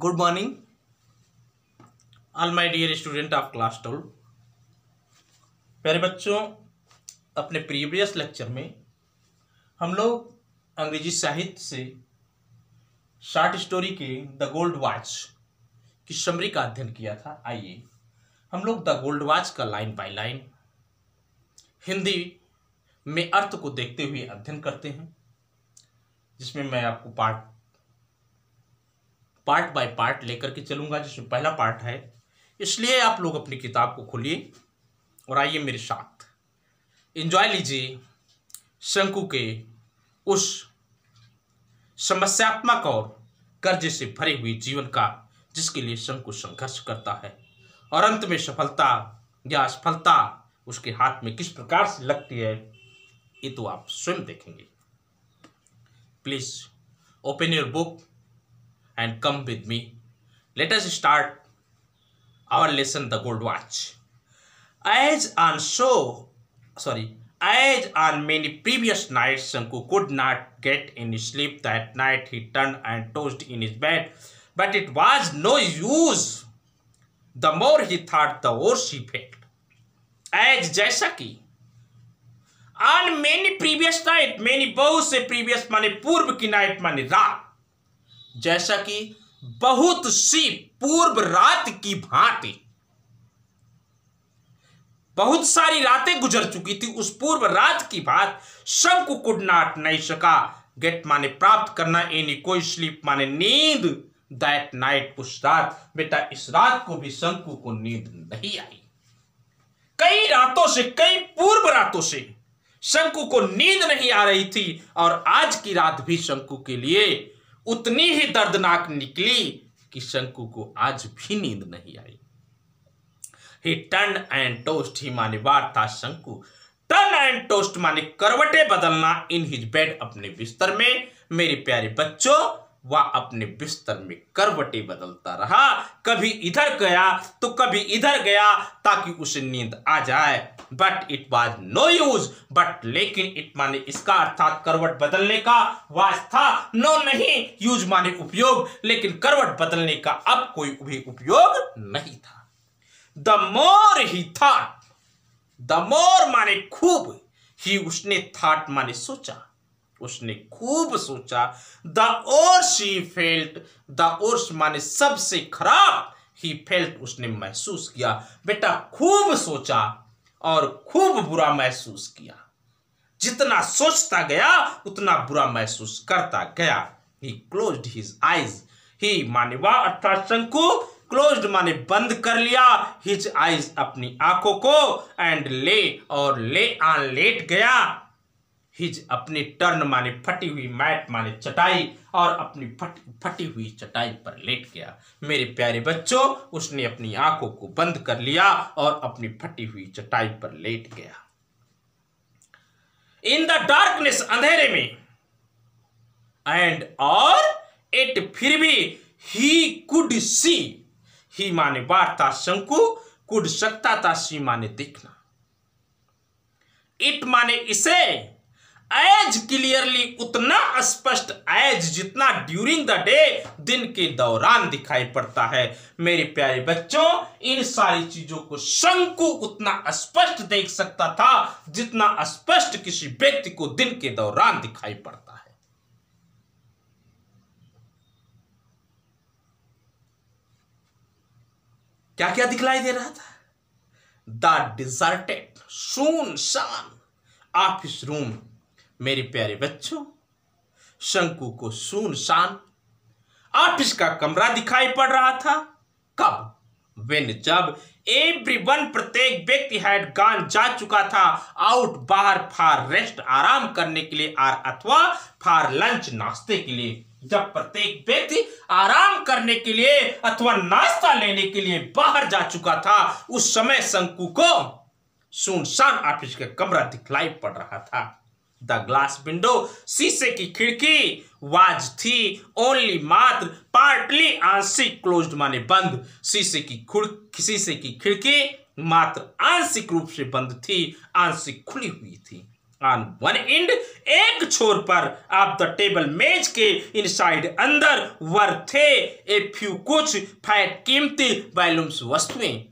Good morning all my dear student of class 12। प्यारे बच्चों, अपने प्रीवियस लेक्चर में हम लोग अंग्रेजी साहित्य से शॉर्ट स्टोरी के द गोल्ड वॉच की समरी का अध्ययन किया था। आइए हम लोग द गोल्ड वॉच का लाइन बाय लाइन हिंदी में अर्थ को देखते हुए अध्ययन करते हैं, जिसमें मैं आपको पार्ट बाय पार्ट लेकर के चलूंगा। जिसमें पहला पार्ट है, इसलिए आप लोग अपनी किताब को खोलिए और आइए मेरे साथ एंजॉय लीजिए शंकु के उस समस्यात्मक और कर्ज से भरे हुए जीवन का, जिसके लिए शंकु संघर्ष करता है और अंत में सफलता या असफलता उसके हाथ में किस प्रकार से लगती है, ये तो आप स्वयं देखेंगे। Please open your book and come with me. Let us start our lesson, The Gold Watch. As on many previous nights, Shanku could not get any sleep. That night he turned and tossed in his bed, but it was no use. The more he thought, the worse he felt. As जैसा कि on many previous night, many बहुत से previous माने पूर्व की night माने रात, जैसा कि बहुत सी पूर्व रात की भांति बहुत सारी रातें गुजर चुकी थी। उस पूर्व रात की बात शंकु कुड नॉट नहीं सका गेट माने प्राप्त करना, एनी कोई स्लीप माने नींद। दैट नाइट उस रात, बेटा इस रात को भी शंकु को नींद नहीं आई। कई रातों से, कई पूर्व रातों से शंकु को नींद नहीं आ रही थी और आज की रात भी शंकु के लिए उतनी ही दर्दनाक निकली कि शंकु को आज भी नींद नहीं आई। ही टर्न एंड टोस्ट, ही माने वार था शंकु, टर्न एंड टोस्ट माने करवटे बदलना, इन हिज बेड अपने बिस्तर में। मेरे प्यारे बच्चों, वह अपने बिस्तर में करवटे बदलता रहा, कभी इधर गया तो कभी इधर गया ताकि उसे नींद आ जाए। But it was no use, but लेकिन इट माने इसका अर्थात करवट बदलने का, वाज था नो नहीं, यूज माने उपयोग, लेकिन करवट बदलने का अब कोई भी उपयोग नहीं था। The more he thought, the more माने खूब, ही उसने थॉट माने सोचा, उसने खूब सोचा। The ores he felt, the ores माने सबसे खराब, ही फेल्ट उसने महसूस किया। बेटा खूब सोचा और खूब बुरा महसूस किया। जितना सोचता गया उतना बुरा महसूस करता गया। ही क्लोज्ड हिज आईज, ही माने वह अर्थात शंकु, क्लोज्ड माने बंद कर लिया, हिज आईज अपनी आंखों को, एंड ले और ले ऑन लेट गया। हिज अपनी टर्न माने फटी हुई मैट माने चटाई, और अपनी फटी हुई चटाई पर लेट गया। मेरे प्यारे बच्चों, उसने अपनी आंखों को बंद कर लिया और अपनी फटी हुई चटाई पर लेट गया। इन द डार्कनेस, अंधेरे में, एंड और इट फिर भी, ही कुड सी, ही माने वार्ता शंकु, कुड सकता था, सी माने देखना, इट माने इसे, एज क्लियरली उतना स्पष्ट, एज जितना ड्यूरिंग द डे दिन के दौरान दिखाई पड़ता है। मेरे प्यारे बच्चों, इन सारी चीजों को शंकु उतना स्पष्ट देख सकता था जितना स्पष्ट किसी व्यक्ति को दिन के दौरान दिखाई पड़ता है। क्या क्या दिखलाई दे रहा था? द डिजर्टेड, सुनसान ऑफिस रूम। मेरे प्यारे बच्चों, शंकु को सुनसान ऑफिस का कमरा दिखाई पड़ रहा था। कब? वेन, जब एवरीवन, प्रत्येक व्यक्ति हैड गॉन, जा चुका था, आउट, बाहर, फॉर रेस्ट, आराम करने के लिए, आर अथवा फॉर लंच, नाश्ते के लिए। जब प्रत्येक व्यक्ति आराम करने के लिए अथवा नाश्ता लेने के लिए बाहर जा चुका था, उस समय शंकु को सुनसान ऑफिस का कमरा दिखलाई पड़ रहा था। द ग्लास विंडो, शीशे की खिड़की, वाज थी ओनली मात्र, पार्टली आंशिक, क्लोज्ड माने बंद, शीशे की खिड़की मात्र आंशिक रूप से बंद थी, आंशिक खुली हुई थी। ऑन वन एंड, एक छोर पर ऑफ द टेबल मेज के इनसाइड अंदर वर थे ए फ्यू कुछ फैट कीमती वॉल्यूम्स वस्तुएं।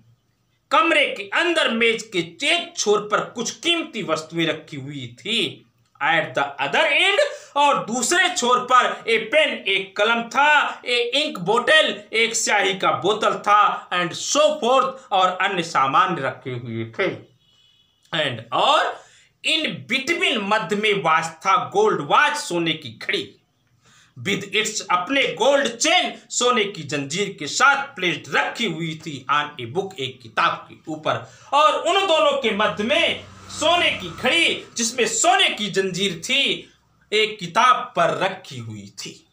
कमरे के अंदर मेज के एक छोर पर कुछ कीमती वस्तुएं रखी हुई थी। एट द अदर एंड, और दूसरे छोर पर ए पेन, एक कलम था, ए इंक बोतल, एक स्याही का बोतल था, एंड सो फोर्थ, और अन्य सामान रखे हुए थे। एंड और इन बिटवीन मध्य में वॉच था, गोल्ड वॉच, सोने की घड़ी, विद इट्स अपने गोल्ड चेन, सोने की जंजीर के साथ प्लेस्ड रखी हुई थी ऑन ए बुक, एक किताब के ऊपर। और उन दोनों के मध्य में सोने की घड़ी जिसमें सोने की जंजीर थी एक किताब पर रखी हुई थी।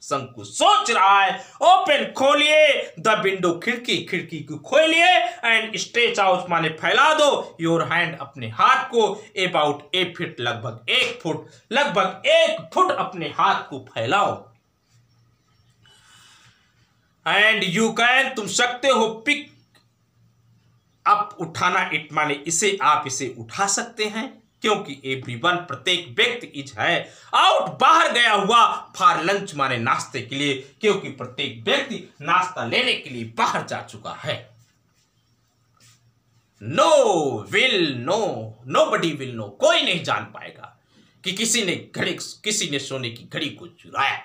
शंकु सोच रहा है, ओपन खोलिए द विंडो, खिड़की को खोलिए, एंड स्ट्रेच आउट माने फैला दो, योर हैंड अपने हाथ को, अबाउट ए फीट लगभग 1 फुट अपने हाथ को फैलाओ। एंड यू कैन, तुम सकते हो, पिक अप, उठाना, इट माने इसे, आप इसे उठा सकते हैं, क्योंकि एवरीवन, प्रत्येक व्यक्ति, इज है आउट, बाहर गया हुआ, फॉर लंच माने नाश्ते के लिए, क्योंकि प्रत्येक व्यक्ति नाश्ता लेने के लिए बाहर जा चुका है। नोबडी विल नो, कोई नहीं जान पाएगा कि किसी ने सोने की घड़ी को चुराया।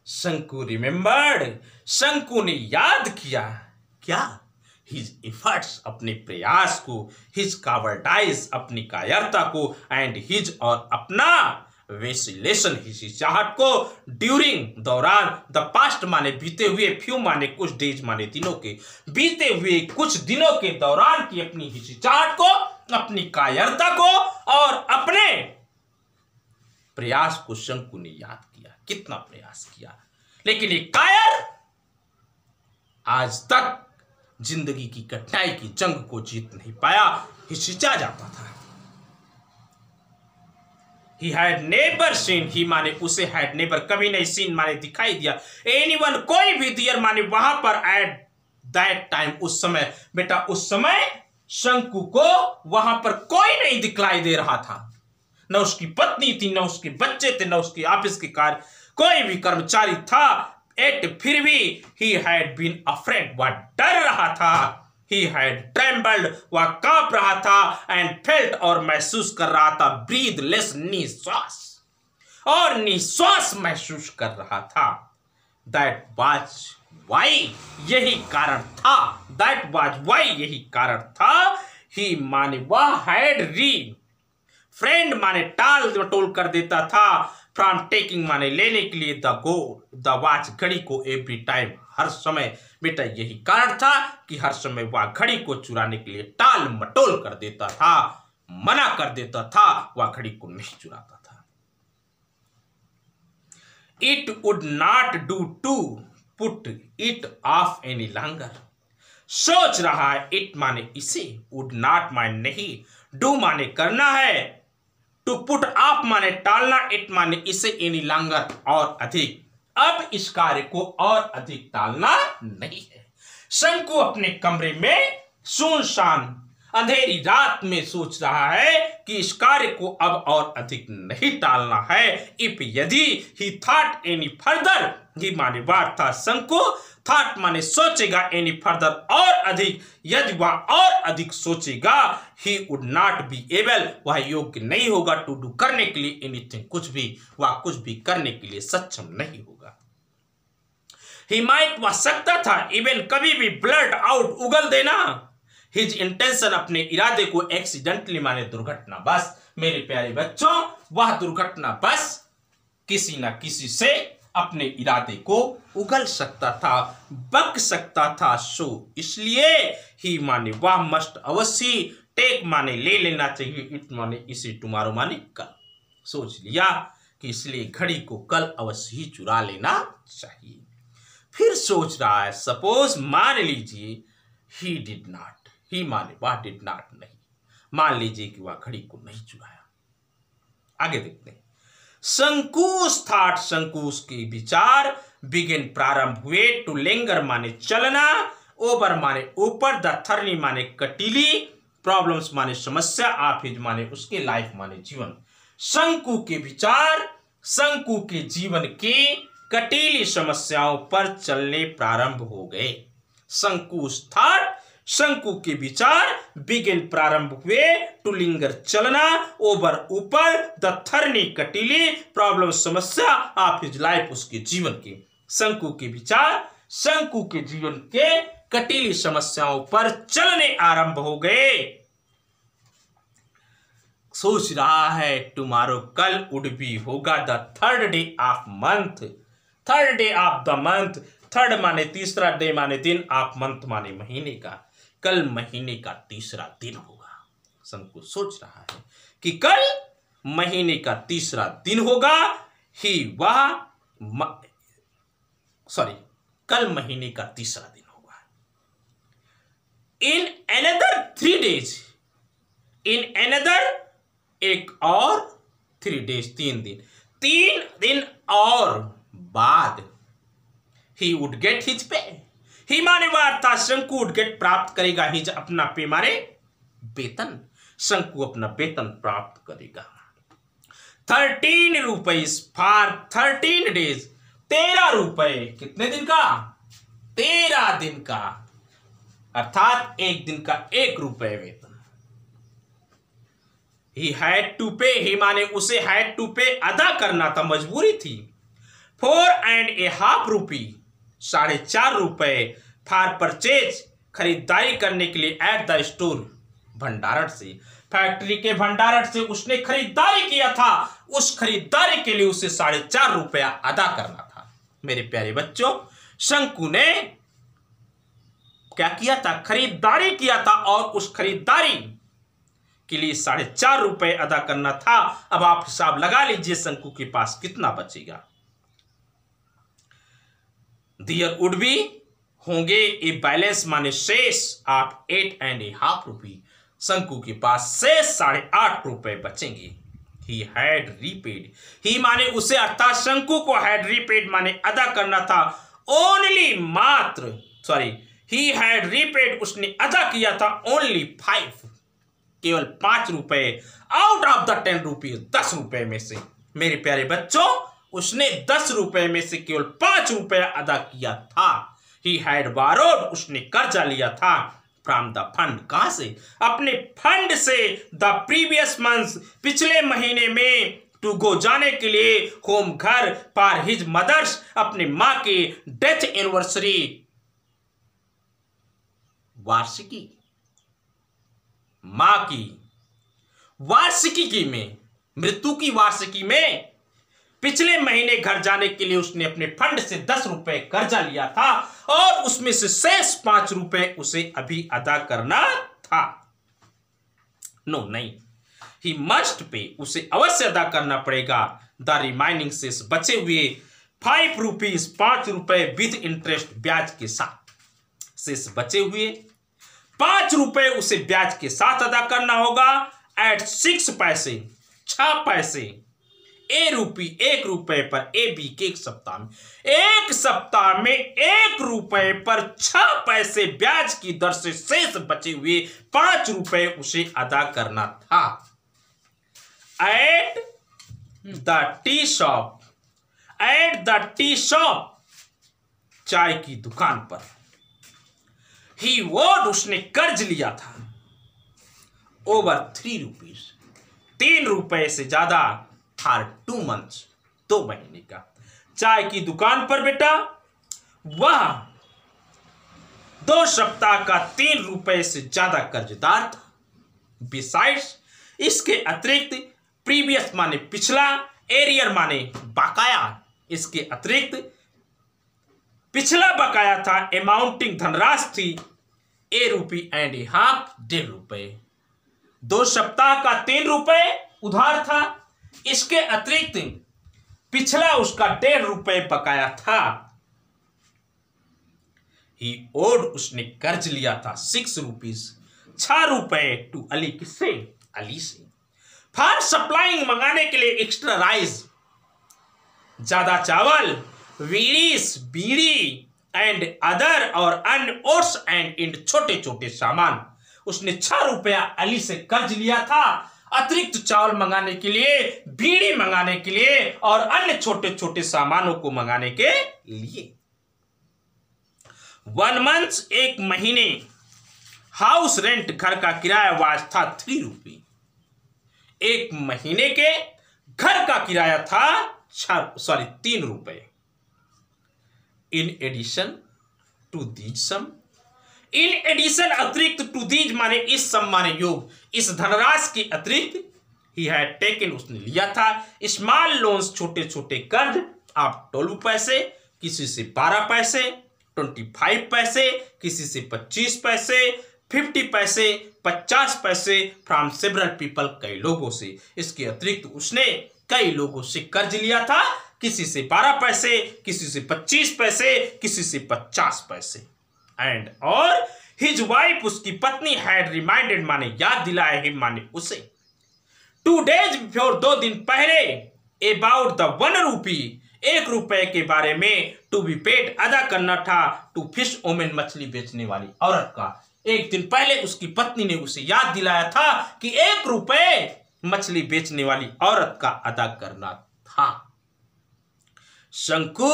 शंकु रिमेंबर्ड, शंकु ने याद किया, क्या? हिज एफर्ट्स, अपने प्रयास को, हिज कावर्डाइज, अपनी कायरता को, एंड हिज, और अपना वेसिलेशन, हिचकिचाहट को, ड्यूरिंग, दौरान, द पास्ट माने बीते हुए, फ्यू माने कुछ, डेज माने दिनों के, बीते हुए कुछ दिनों के दौरान की अपनी हिचकिचाहट को, अपनी कायरता को और अपने प्रयास को शंकु ने याद किया। कितना प्रयास किया, लेकिन एक कायर आज तक जिंदगी की कठिनाई की जंग को जीत नहीं पाया, हिचकिचा जाता था। He had never seen, ही माने उसे, had never कभी नहीं, seen माने दिखाई दिया, anyone कोई भी, देयर माने वहां पर, at that time उस समय, बेटा उस समय शंकु को वहां पर कोई नहीं दिखलाई दे रहा था, न उसकी पत्नी थी, न उसके बच्चे थे, न उसके ऑफिस के कार्य कोई भी कर्मचारी था। एट फिर भी he had been afraid, वह डर रहा था, he had trembled, वह कांप रहा था, and felt, और महसूस कर रहा था, breathless, निश्वास, और निश्वास महसूस कर रहा था। that was why, यही कारण था, that was why, यही कारण था, he माने वह, had फ्रेंड माने टाल मटोल कर देता था, फ्रॉम टेकिंग माने लेने के लिए, द वॉच, घड़ी को, एवरी टाइम, हर समय। बेटा यही कारण था कि हर समय वह घड़ी को चुराने के लिए टाल मटोल कर देता था, मना कर देता था, वह घड़ी को नहीं चुराता था। It would not do to put it off any longer, सोच रहा है, इट माने इसे, वुड नॉट माने नहीं, डू माने करना है, टू पुट ऑफ माने टालना, इट माने इसे, एनी लॉन्गर, और अधिक, अब इस कार्य को और अधिक टालना नहीं है। शंकु अपने कमरे में सुनसान अंधेरी रात में सोच रहा है कि इस कार्य को अब और अधिक नहीं टालना है। इफ यदि, ही थॉट एनी फर्दर, ही माने बात था शंकु, थॉट माने सोचेगा, एनी फर्दर, और अधिक, यदि वह और अधिक सोचेगा, he would not be able, वह योग्य नहीं होगा, टू डू, करने के लिए, एनीथिंग, कुछ भी, वह कुछ भी करने के लिए सक्षम नहीं होगा। ही माइट, वह सकता था, इवन कभी भी, ब्लड आउट, उगल देना, हिज इंटेंशन, अपने इरादे को, एक्सीडेंटली माने दुर्घटना बस। मेरे प्यारे बच्चों, वह दुर्घटना बस किसी न किसी से अपने इरादे को उगल सकता था, बक सकता था। सो इसलिए, ही माने वह, मस्ट अवश्य, टेक माने ले लेना चाहिए, इट माने इसे, टुमारो माने कल। सोच लिया कि इसलिए घड़ी को कल अवश्य ही चुरा लेना चाहिए। फिर सोच रहा है, सपोज मान लीजिए, ही डिड नॉट, ही माने वह, डिड नॉट नहीं, मान लीजिए कि वह घड़ी को नहीं चुराया। आगे देखते हैं। शंकुस थॉट, शंकुस के विचार, बिगिन, प्रारंभ हुए, टू लिंगर माने चलना, ओवर माने ऊपर, द थर्नी माने कटीली, प्रॉब्लम्स माने समस्या, ऑफ हिज माने उसके, लाइफ माने जीवन। शंकु के विचार शंकु के जीवन की कटीली समस्याओं पर चलने प्रारंभ हो गए। शंकु's थॉट, शंकु के विचार बिगिन प्रारंभ हुए टू लिंगर, चलना, ओवर ऊपर, द थर्नी कटीली, प्रॉब्लम समस्या, ऑफ हिज लाइफ उसके जीवन की। शंकु के विचार शंकु के जीवन के कटीली समस्याओं पर चलने आरंभ हो गए। सोच रहा है टुमारो, कल वुड बी, होगा the third day of month, third day of the month, third माने तीसरा, डे माने दिन, ऑफ मंथ माने महीने का, कल महीने का तीसरा दिन होगा। शंकु सोच रहा है कि कल महीने का तीसरा दिन होगा। कल महीने का तीसरा दिन होगा। In another 3 days, in another एक और 3 days, 3 दिन, 3 दिन और बाद, he would get his pay, ही माने वार्ता शंकु वुड गेट, प्राप्त करेगा, हिज अपना, पे माने वेतन, शंकु अपना वेतन प्राप्त करेगा। 13 रुपीज फॉर 13 days, 13 रुपए, कितने दिन का? 13 दिन का, अर्थात एक दिन का 1 रुपए वेतन। He had to pay, ही माने उसे had to pay, अदा करना था, मजबूरी थी। 4.5 रुपये, 4.5 रुपए, फॉर परचेज, खरीदारी करने के लिए, एट द स्टोर, भंडारण से, फैक्ट्री के भंडारण से उसने खरीदारी किया था, उस खरीदारी के लिए उसे 4.5 रुपया अदा करना था। मेरे प्यारे बच्चों, शंकु ने क्या किया था? खरीदारी किया था और उस खरीदारी के लिए 4.5 रुपए अदा करना था। अब आप हिसाब लगा लीजिए शंकु के पास कितना बचेगा। देयर वुड बी, होंगे, ए बैलेंस माने शेष, आप 8.5 रुपये, शंकु के पास शेष 8.5 रुपए बचेंगे। ही हैड रीपेड, ही माने उसे, अर्थात शंकु को, हैड रीपेड माने अदा करना था, ओनली, मात्र, ही हैड रीपेड, उसने अदा किया था, ओनली 5, केवल 5 रुपए, आउट ऑफ द 10 रुपीज, 10 रुपए में से। मेरे प्यारे बच्चों, उसने 10 रुपए में से केवल 5 रुपए अदा किया था। ही हैड बारोड, उसने कर्जा लिया था, फ्रॉम द फंड, कहां से? अपने फंड से, द प्रीवियस मंथ, पिछले महीने में, टू गो, जाने के लिए, होम, घर, फॉर हिज मदर्स, अपने मां के डेथ एनिवर्सरी, वार्षिकी, मां की वार्षिकी में, मृत्यु की वार्षिकी में, पिछले महीने घर जाने के लिए उसने अपने फंड से 10 रुपए कर्जा लिया था और उसमें से शेष 5 रुपए उसे अभी अदा करना था। नो, नहीं, ही मस्ट पे, उसे अवश्य अदा करना पड़ेगा, द रिमाइनिंग शेष, बचे हुए 5 रुपीज, 5 रुपए, विद इंटरेस्ट, ब्याज के साथ, शेष बचे हुए 5 रुपए उसे ब्याज के साथ अदा करना होगा, एट 6 पैसे, 6 पैसे, 1 रुपए पर, ए बी के, एक सप्ताह में 1 रुपए पर 6 पैसे ब्याज की दर से शेष बचे हुए 5 रुपए उसे अदा करना था। At the tea shop, at the tea shop, चाय की दुकान पर, ही वोड, उसने कर्ज लिया था, ओवर 3 रुपीज, 3 रुपए से ज्यादा, फॉर 2 months, 2 महीने का। चाय की दुकान पर बेटा वह 2 सप्ताह का 3 रुपए से ज्यादा कर्जदार था। बिसाइड्स, इसके अतिरिक्त, प्रीवियस माने पिछला, एरियर माने बकाया, इसके अतिरिक्त पिछला बकाया था, अमाउंटिंग, धनराशि थी, ₹1.5, 1.5 रुपए, 2 सप्ताह का 3 रुपए उधार था, इसके अतिरिक्त पिछला उसका 1.5 रुपए बकाया था। ही ओड, उसने कर्ज लिया था, 6 रुपीज, 6 रुपए, टू अली, किससे? अली से, फॉर सप्लाइंग, मंगाने के लिए, एक्स्ट्रा राइस, ज्यादा चावल, वीडीस, बीड़ी, एंड अदर, और अन्य ओट्स एंड इंड, छोटे छोटे सामान, उसने 6 रुपया अली से कर्ज लिया था अतिरिक्त चावल मंगाने के लिए, बीड़ी मंगाने के लिए और अन्य छोटे छोटे सामानों को मंगाने के लिए। 1 मंथ, 1 महीने हाउस रेंट, घर का किराया वाज था 3 रुपये। 1 महीने के घर का किराया था 3 रुपये। In addition to these sum, in addition अतिरिक्त टू दीज माने इस सम माने योग, इस धनराशि के अतिरिक्त ही हैड टेकन उसने लिया था स्मॉल लोन्स, छोटे छोटे कर्ज आप 12 पैसे, किसी से 12 पैसे, 25 पैसे, किसी से 25 पैसे, 50 पैसे, 50 पैसे फ्रॉम सेवरल पीपल, कई लोगों से। इसके अतिरिक्त उसने कई लोगों से कर्ज लिया था, किसी से 12 पैसे, किसी से 25 पैसे, किसी से 50 पैसे। एंड और हिज वाइफ, उसकी पत्नी हैड रिमाइंडेड माने याद दिलाया हिम माने उसे 2 days बिफोर, 2 दिन पहले, अबाउट द 1 रुपी, 1 रुपए के बारे में, टू बी पेड अदा करना था, टू फिश वोमेन, मछली बेचने वाली औरत का। 1 दिन पहले उसकी पत्नी ने उसे याद दिलाया था कि 1 रुपए मछली बेचने वाली औरत का अदा करना था। शंकु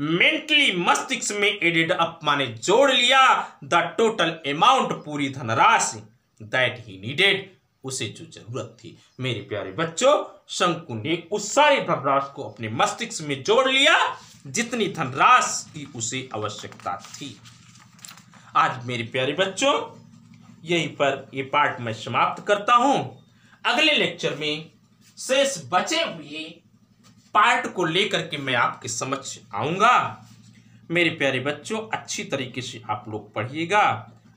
मेंटली मस्तिष्क में एडेड अप माने जोड़ लिया द टोटल अमाउंट, पूरी धनराशि, दैट ही नीडेड, उसे जो जरूरत थी। मेरे प्यारे बच्चों, शंकु ने उस सारी धनराशि को अपने मस्तिष्क में जोड़ लिया जितनी धनराशि की उसे आवश्यकता थी। आज मेरे प्यारे बच्चों यहीं पर ये पार्ट मैं समाप्त करता हूं। अगले लेक्चर में शेष बचे हुए पार्ट को लेकर के मैं आपके समक्ष आऊंगा। मेरे प्यारे बच्चों, अच्छी तरीके से आप लोग पढ़िएगा।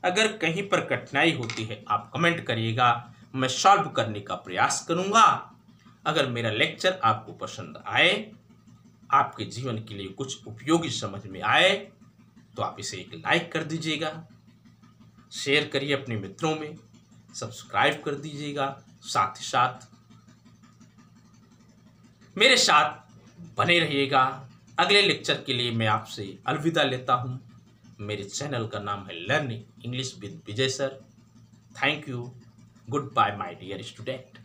अगर कहीं पर कठिनाई होती है आप कमेंट करिएगा, मैं सॉल्व करने का प्रयास करूंगा। अगर मेरा लेक्चर आपको पसंद आए, आपके जीवन के लिए कुछ उपयोगी समझ में आए, तो आप इसे एक लाइक कर दीजिएगा, शेयर करिए अपने मित्रों में, सब्सक्राइब कर दीजिएगा, साथ ही साथ मेरे साथ बने रहिएगा। अगले लेक्चर के लिए मैं आपसे अलविदा लेता हूं। मेरे चैनल का नाम है learning English with Vijay sir. Thank you. Good bye my dear student.